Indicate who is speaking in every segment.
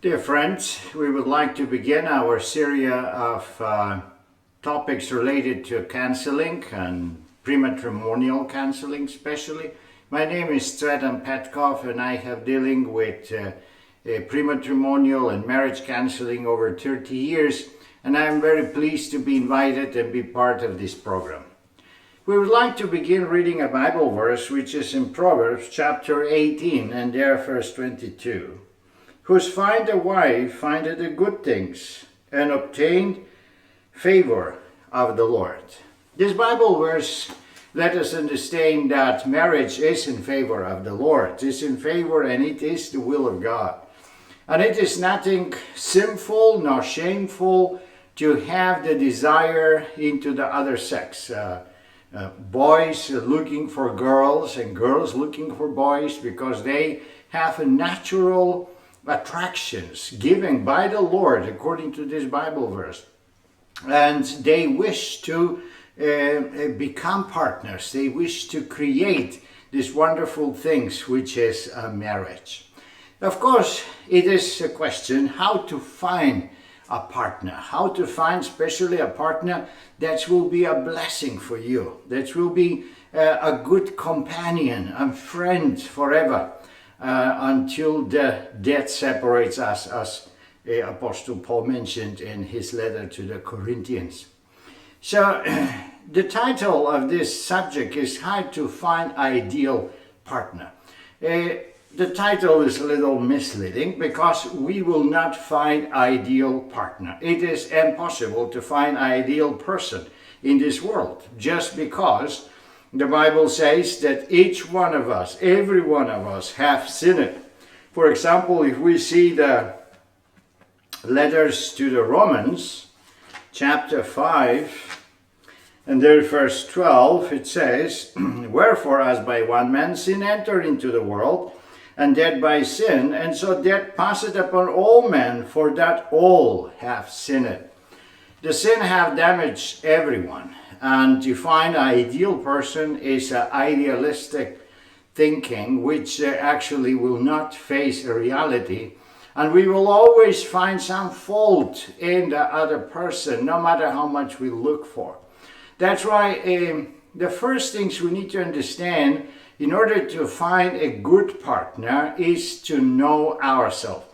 Speaker 1: Dear friends, we would like to begin our series of topics related to counseling and prematrimonial counseling especially. My name is Stradan Petkov and I have dealing with prematrimonial and marriage counseling over 30 years, and I am very pleased to be invited and be part of this program. We would like to begin reading a Bible verse which is in Proverbs chapter 18 and there verse 22. Who's find a wife findeth a good things, and obtained favor of the Lord. This Bible verse let us understand that marriage is in favor of the Lord. It's in favor and it is the will of God. And it is nothing sinful nor shameful to have the desire into the other sex. Boys looking for girls and girls looking for boys because they have a natural attractions given by the Lord according to this Bible verse, and they wish to become partners. They wish to create these wonderful things which is a marriage. Of course, it is a question how to find a partner, how to find especially a partner that will be a blessing for you, that will be a good companion and friend forever. Until the death separates us, as Apostle Paul mentioned in his letter to the Corinthians. So the title of this subject is How to Find Ideal Partner. The title is a little misleading because we will not find ideal partner. It is impossible to find ideal person in this world just because the Bible says that each one of us, every one of us, have sinned. For example, if we see the letters to the Romans, chapter 5, and there verse 12, it says, Wherefore, as by one man sin entered into the world, and death by sin, and so death passeth upon all men, for that all have sinned. The sin have damaged everyone. And to find an ideal person is an idealistic thinking which actually will not face a reality. And we will always find some fault in the other person, no matter how much we look for. That's why the first things we need to understand in order to find a good partner is to know ourselves,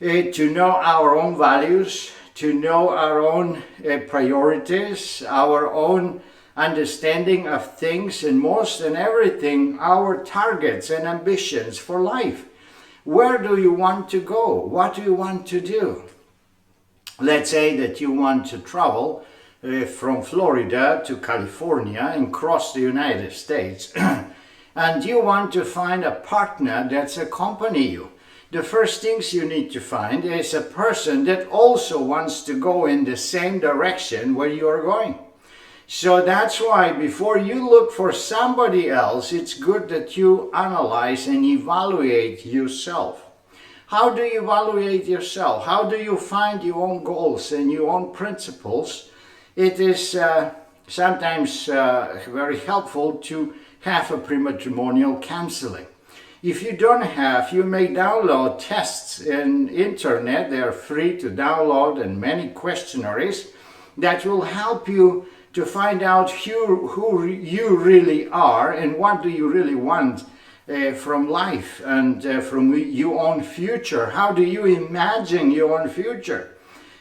Speaker 1: to know our own values, to know our own priorities, our own understanding of things, and most and everything, our targets and ambitions for life. Where do you want to go? What do you want to do? Let's say that you want to travel from Florida to California and cross the United States, and you want to find a partner that's accompany you. The first things you need to find is a person that also wants to go in the same direction where you are going. So that's why before you look for somebody else, it's good that you analyze and evaluate yourself. How do you evaluate yourself? How do you find your own goals and your own principles? It is sometimes very helpful to have a prematrimonial counseling. If you don't have, you may download tests in internet. They are free to download, and many questionnaires that will help you to find out who you really are and what do you really want from life and from your own future. How do you imagine your own future?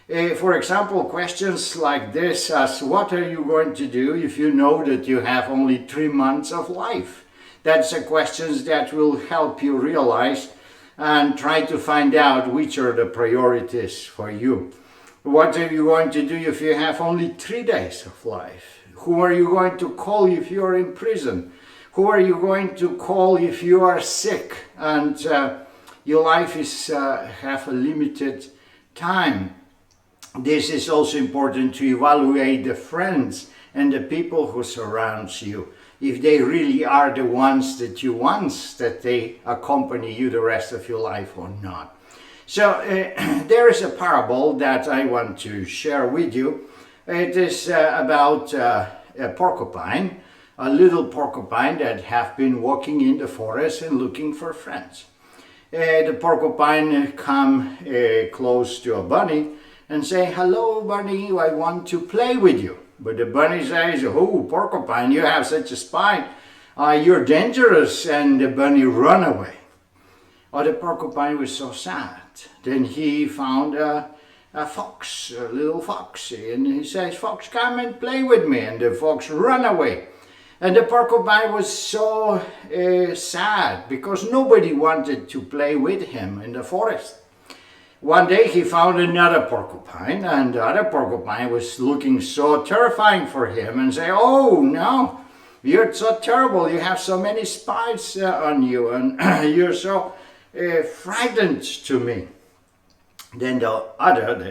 Speaker 1: For example, questions like this as what are you going to do if you know that you have only 3 months of life? That's the questions that will help you realize and try to find out which are the priorities for you. What are you going to do if you have only 3 days of life? Who are you going to call if you are in prison? Who are you going to call if you are sick and your life is have a limited time? This is also important to evaluate the friends and the people who surround you. If they really are the ones that you want, that they accompany you the rest of your life or not. So there is a parable that I want to share with you. It is about a porcupine, a little porcupine that have been walking in the forest and looking for friends. the porcupine come close to a bunny and say, "Hello, bunny, I want to play with you." But the bunny says, "Oh, porcupine, you have such a spine. You're dangerous," and the bunny run away. Oh, the porcupine was so sad. Then he found a fox, a little fox, and he says, "Fox, come and play with me," and the fox run away. And the porcupine was so sad because nobody wanted to play with him in the forest. One day he found another porcupine, and the other porcupine was looking so terrifying for him and say, "Oh no, you're so terrible, you have so many spines on you, and you're so frightened to me." Then the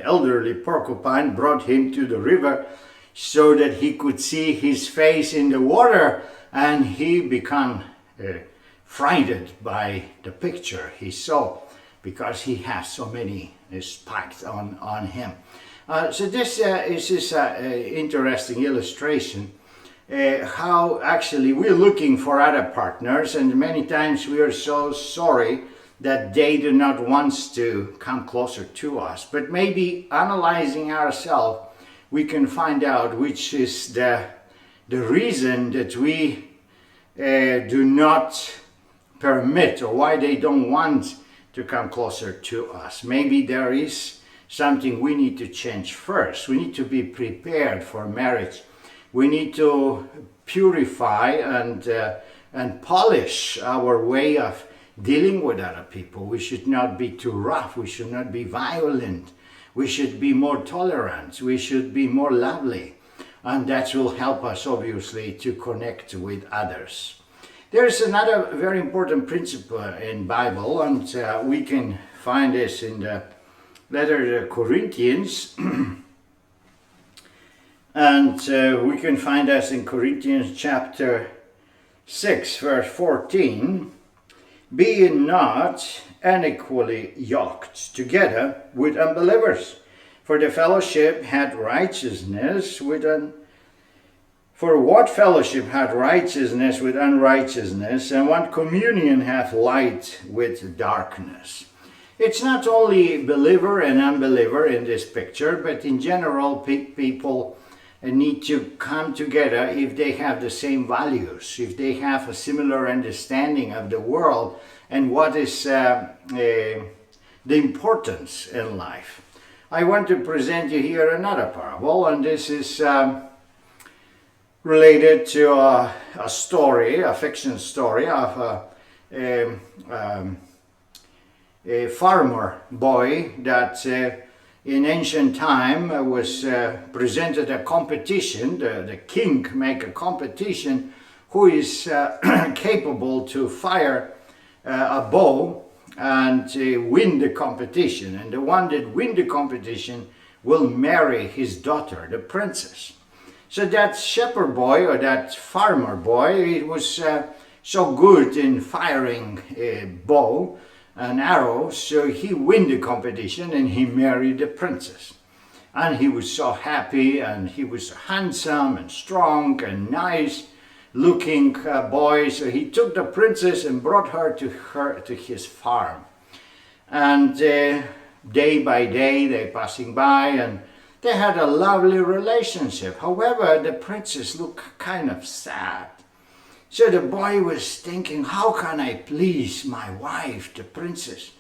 Speaker 1: elderly porcupine brought him to the river so that he could see his face in the water, and he became frightened by the picture he saw because he has so many spikes on him. So this is an interesting illustration how actually we're looking for other partners, and many times we are so sorry that they do not want to come closer to us. But maybe analyzing ourselves, we can find out which is the reason that we do not permit, or why they don't want to come closer to us. Maybe there is something we need to change first. We need to be prepared for marriage. We need to purify and polish our way of dealing with other people. We should not be too rough. We should not be violent. We should be more tolerant. We should be more lovely. And that will help us, obviously, to connect with others. There's another very important principle in Bible, and we can find this in the letter to Corinthians. And we can find this in Corinthians chapter 6, verse 14. "Be not unequally yoked together with unbelievers, for the fellowship had righteousness with For what fellowship hath righteousness with unrighteousness, and what communion hath light with darkness?" It's not only believer and unbeliever in this picture, but in general people need to come together if they have the same values, if they have a similar understanding of the world and what is the importance in life. I want to present you here another parable, and this is related to a story, a fiction story of a farmer boy that in ancient time was presented a competition. The king make a competition who is capable to fire a bow and win the competition, and the one that win the competition will marry his daughter, the princess. So that shepherd boy, or that farmer boy, he was so good in firing a bow and arrows, so he win the competition and he married the princess. And he was so happy, and he was handsome and strong and nice looking boy. So he took the princess and brought her to his farm. And day by day they passing by, and they had a lovely relationship. However, the princess looked kind of sad. So the boy was thinking, how can I please my wife, the princess?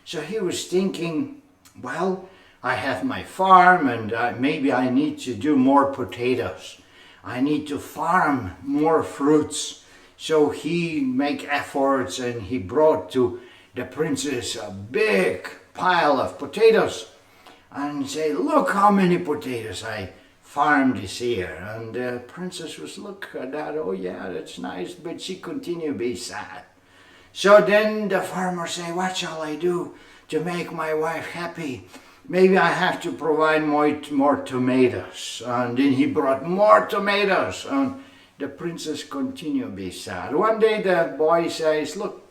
Speaker 1: So he was thinking, well, I have my farm, and maybe I need to do more potatoes. I need to farm more fruits. So he make efforts, and he brought to the princess a big pile of potatoes and say, look how many potatoes I farmed this year. And the princess was look at that, oh yeah, that's nice, but she continued to be sad. So then the farmer say, what shall I do to make my wife happy? Maybe I have to provide more tomatoes. And then he brought more tomatoes, and the princess continued to be sad. One day the boy says, look,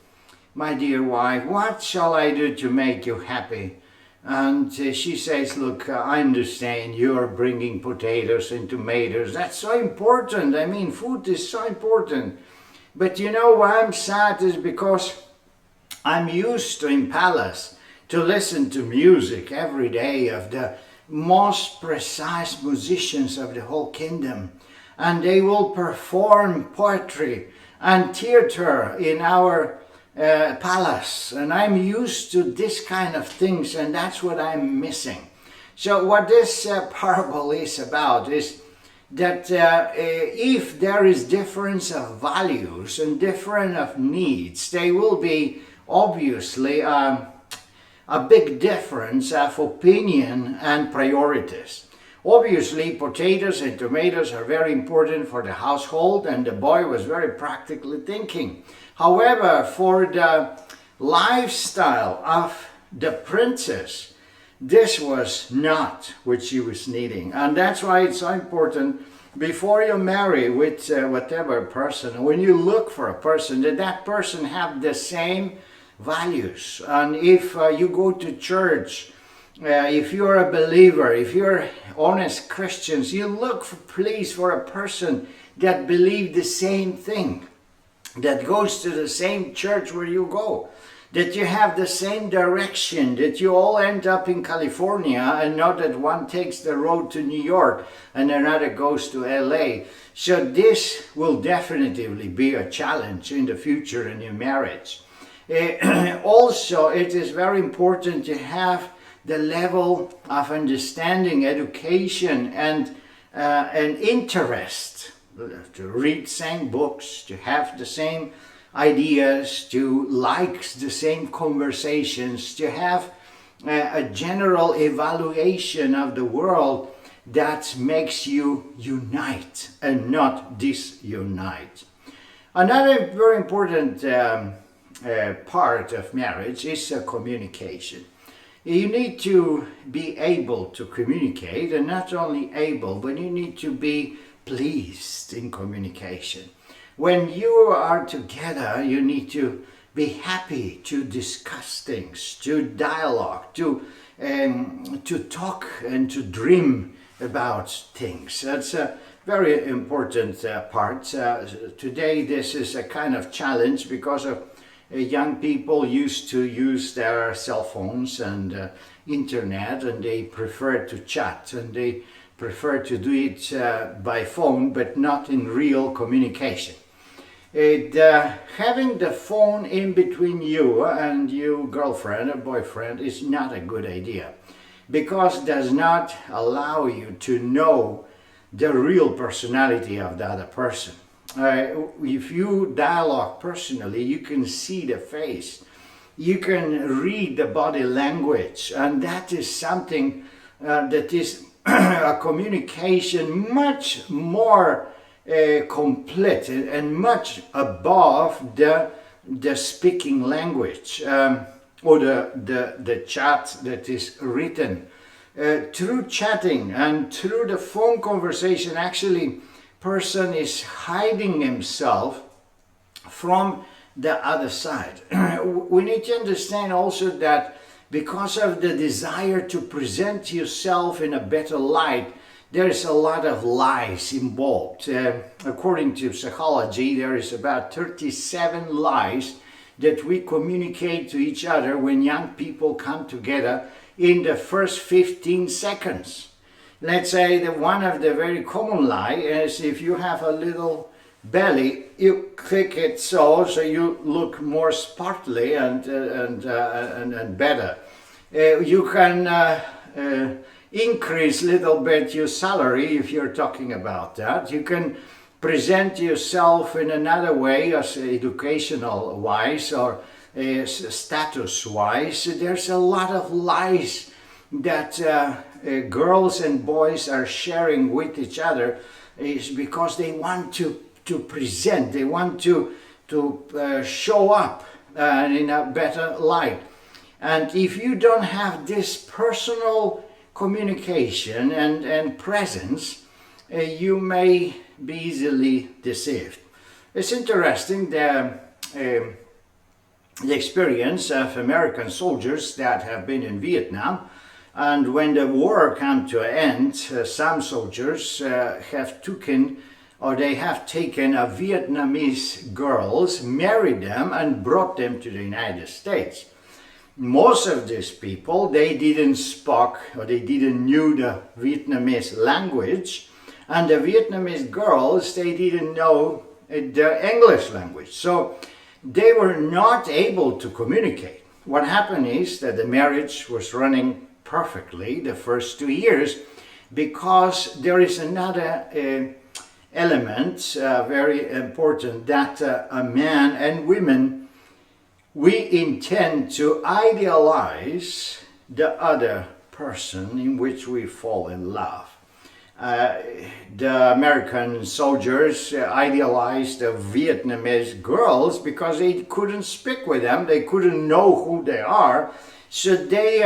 Speaker 1: my dear wife, what shall I do to make you happy? And she says, look, I understand you're bringing potatoes and tomatoes. That's so important. I mean, food is so important. But you know why I'm sad is because I'm used to in palace to listen to music every day of the most precise musicians of the whole kingdom, and they will perform poetry and theater in our palace, and I'm used to this kind of things, and that's what I'm missing. So what this parable is about is that if there is difference of values and different of needs, there will be obviously a big difference of opinion and priorities. Obviously, potatoes and tomatoes are very important for the household, and the boy was very practically thinking. However, for the lifestyle of the princess, this was not what she was needing. And that's why it's so important before you marry with whatever person, when you look for a person, that person have the same values. And if you go to church, if you're a believer, if you're honest Christians, you look please for a person that believes the same thing, that goes to the same church where you go, that you have the same direction, that you all end up in California and not that one takes the road to New York and another goes to LA. So this will definitely be a challenge in the future in your marriage. Also, it is very important to have the level of understanding, education, and interest, to read same books, to have the same ideas, to like the same conversations, to have a general evaluation of the world that makes you unite and not disunite. Another very important part of marriage is communication. You need to be able to communicate, and not only able, but you need to be pleased in communication. When you are together, you need to be happy to discuss things, to dialogue, to talk and to dream about things. That's a very important part. Today this is a kind of challenge because of young people used to use their cell phones and internet, and they prefer to chat, and they prefer to do it by phone, but not in real communication. Having the phone in between you and your girlfriend or boyfriend is not a good idea, because it does not allow you to know the real personality of the other person. If you dialogue personally, you can see the face, you can read the body language, and that is something that is a communication much more complete and much above the speaking language or the chat that is written. Through chatting and through the phone conversation, actually person is hiding himself from the other side. We need to understand also that because of the desire to present yourself in a better light, there is a lot of lies involved. According to psychology, there is about 37 lies that we communicate to each other when young people come together in the first 15 seconds. Let's say that one of the very common lie is if you have a little belly, you click it so you look more sparkly and better. You can increase a little bit your salary if you're talking about that. You can present yourself in another way, as educational wise or status wise. There's a lot of lies that girls and boys are sharing with each other, is because they want to present, they want to show up in a better light. And if you don't have this personal communication and presence, you may be easily deceived. It's interesting the experience of American soldiers that have been in Vietnam, and when the war came to an end, some soldiers have taken or they have taken a Vietnamese girls, married them, and brought them to the United States. Most of these people, they didn't speak or they didn't knew the Vietnamese language, and the Vietnamese girls, they didn't know the English language. So they were not able to communicate. What happened is that the marriage was running perfectly the first 2 years, because there is another element, very important, that a man and women, we intend to idealize the other person in which we fall in love. The American soldiers idealized the Vietnamese girls because they couldn't speak with them, they couldn't know who they are, so they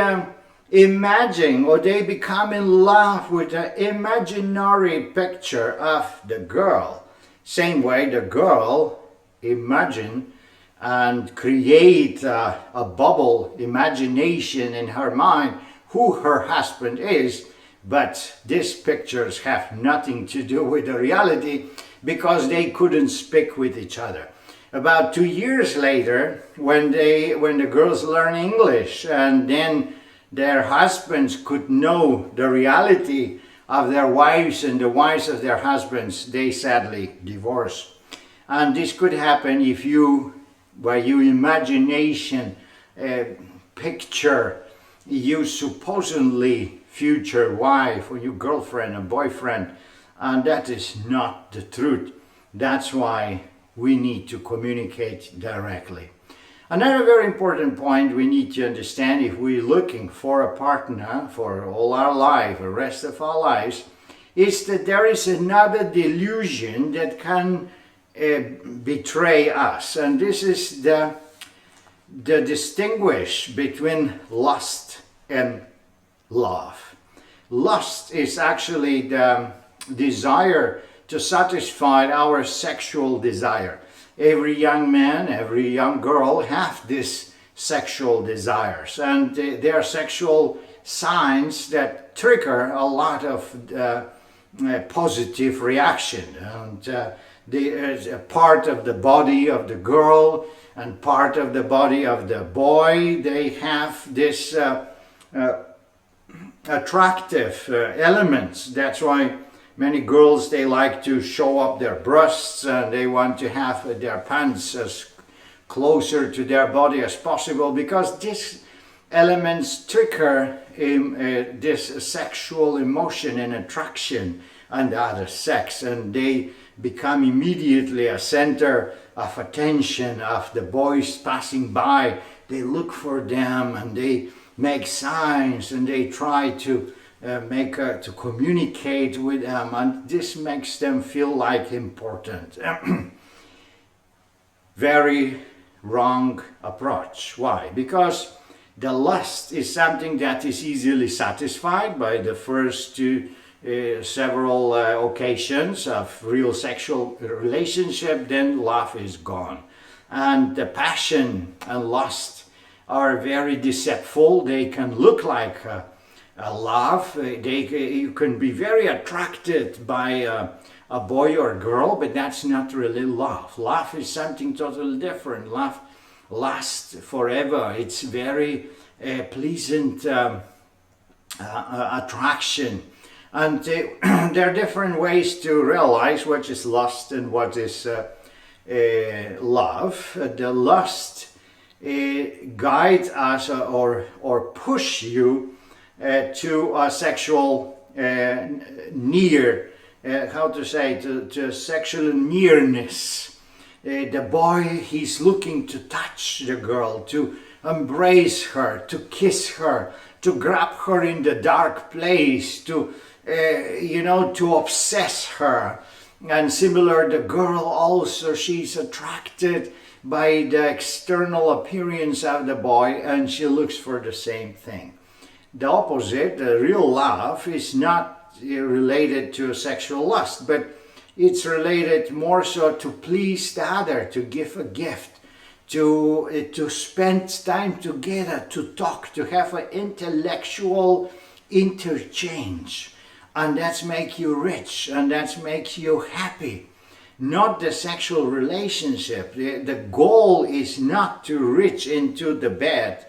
Speaker 1: imagine, or they become in love with the imaginary picture of the girl. Same way the girl imagine and create a bubble imagination in her mind who her husband is, but these pictures have nothing to do with the reality because they couldn't speak with each other. About 2 years later, when the girls learn English and then their husbands could know the reality of their wives and the wives of their husbands, they sadly divorce. And this could happen if you, by your imagination, picture you supposedly future wife or your girlfriend or boyfriend, and that is not the truth. That's why we need to communicate directly. Another very important point we need to understand if we're looking for a partner for all our life, the rest of our lives, is that there is another delusion that can betray us, and this is the distinguish between lust and love. Lust is actually the desire to satisfy our sexual desire. Every young man, every young girl have these sexual desires, and they are sexual signs that trigger a lot of positive reaction. And there's a part of the body of the girl and part of the body of the boy. They have this attractive elements. That's why many girls, they like to show up their breasts and they want to have their pants as closer to their body as possible, because these elements trigger this sexual emotion and attraction and the other sex, and they become immediately a center of attention of the boys passing by. They look for them and they make signs and they try to to communicate with them, and this makes them feel like important. Very wrong approach. Why? Because the lust is something that is easily satisfied by the first several occasions of real sexual relationship, then love is gone. And the passion and lust are very deceitful. They can look like a love. You can be very attracted by a boy or a girl, but that's not really love. Love is something totally different. Love lasts forever. It's very pleasant attraction. And there are different ways to realize what is lust and what is love. The lust guides us or push you to a sexual to sexual nearness. The boy, he's looking to touch the girl, to embrace her, to kiss her, to grab her in the dark place, to obsess her. And similar, the girl also, she's attracted by the external appearance of the boy, and she looks for the same thing. The opposite, the real love, is not related to sexual lust, but it's related more so to please the other, to give a gift, to spend time together, to talk, to have an intellectual interchange. and that's make you rich, and that's makes you happy. Not the sexual relationship. The goal is not to reach into the bed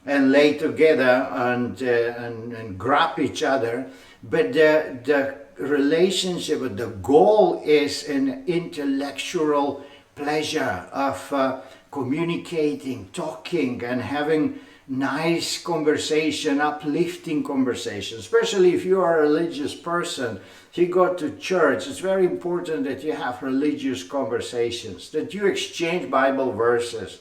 Speaker 1: and lay together and grab each other, but the relationship, the goal is an intellectual pleasure of communicating, talking, and having nice conversation, uplifting conversation. Especially if you are a religious person, if you go to church, it's very important that you have religious conversations, that you exchange Bible verses,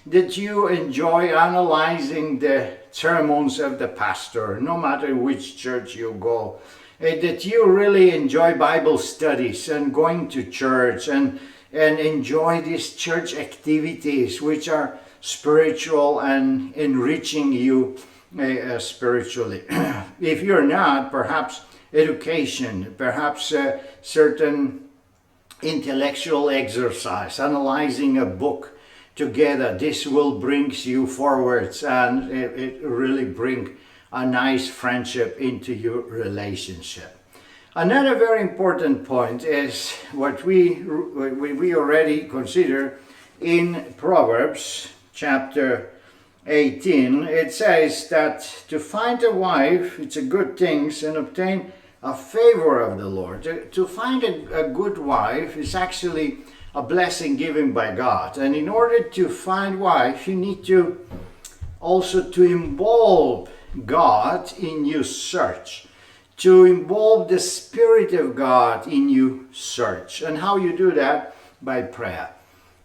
Speaker 1: that you enjoy analyzing the sermons of the pastor, no matter which church you go, that you really enjoy Bible studies and going to church and enjoy these church activities which are spiritual and enriching you spiritually. If you're not, perhaps education, perhaps certain intellectual exercise, analyzing a book together, this will bring you forwards, and it really bring a nice friendship into your relationship. Another very important point is what we already consider in Proverbs chapter 18. It says that to find a wife, it's a good thing, and obtain a favor of the Lord. To find a good wife is actually a blessing given by God. And in order to find wife, you need to also to involve God in your search, to involve the Spirit of God in your search. And how you do that? By prayer.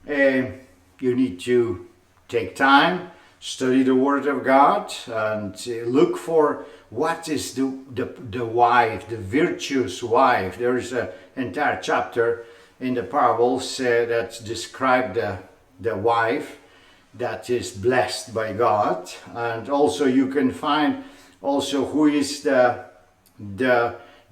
Speaker 1: You need to take time, study the Word of God, and look for what is the wife, the virtuous wife. There is an entire chapter in the parables that describe the wife that is blessed by God. And also you can find also who is the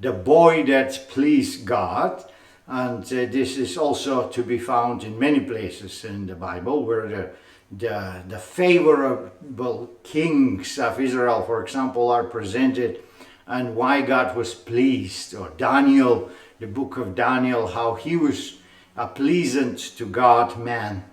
Speaker 1: boy that pleased God. And this is also to be found in many places in the Bible, where the favorable kings of Israel, for example, are presented, and why God was pleased. Or Daniel, the book of Daniel, how he was a pleasant to God man.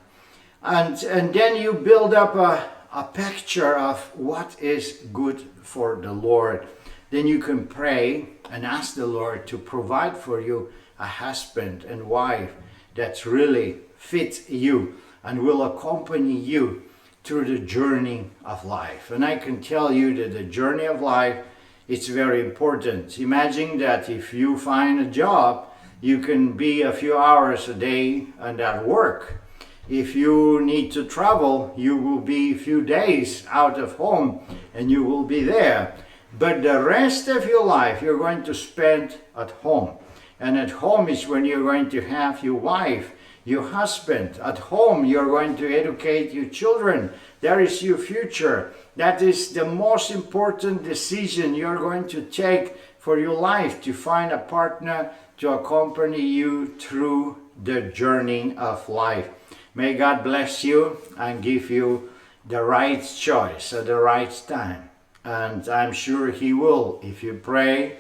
Speaker 1: And then you build up a picture of what is good for the Lord. Then you can pray and ask the Lord to provide for you a husband and wife that's really fit you and will accompany you through the journey of life. And I can tell you that the journey of life, it's very important. Imagine that if you find a job, you can be a few hours a day and at work. If you need to travel, you will be a few days out of home and you will be there. But the rest of your life you're going to spend at home. And at home is when you're going to have your wife, your husband. At home you're going to educate your children. That is your future. That is the most important decision you're going to take for your life, to find a partner to accompany you through the journey of life. May God bless you and give you the right choice at the right time. And I'm sure He will. If you pray,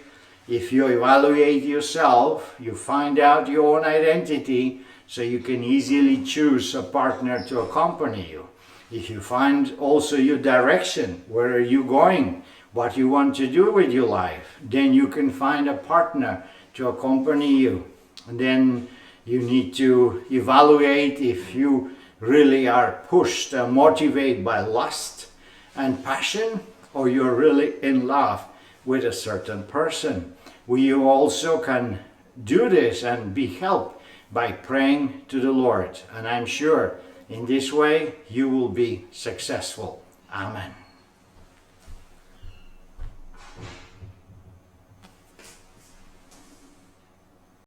Speaker 1: if you evaluate yourself, you find out your own identity, so you can easily choose a partner to accompany you. If you find also your direction, where are you going, what you want to do with your life, then you can find a partner to accompany you. And then you need to evaluate if you really are pushed and motivated by lust and passion, or you're really in love with a certain person. You also can do this and be helped by praying to the Lord. And I'm sure in this way you will be successful. Amen.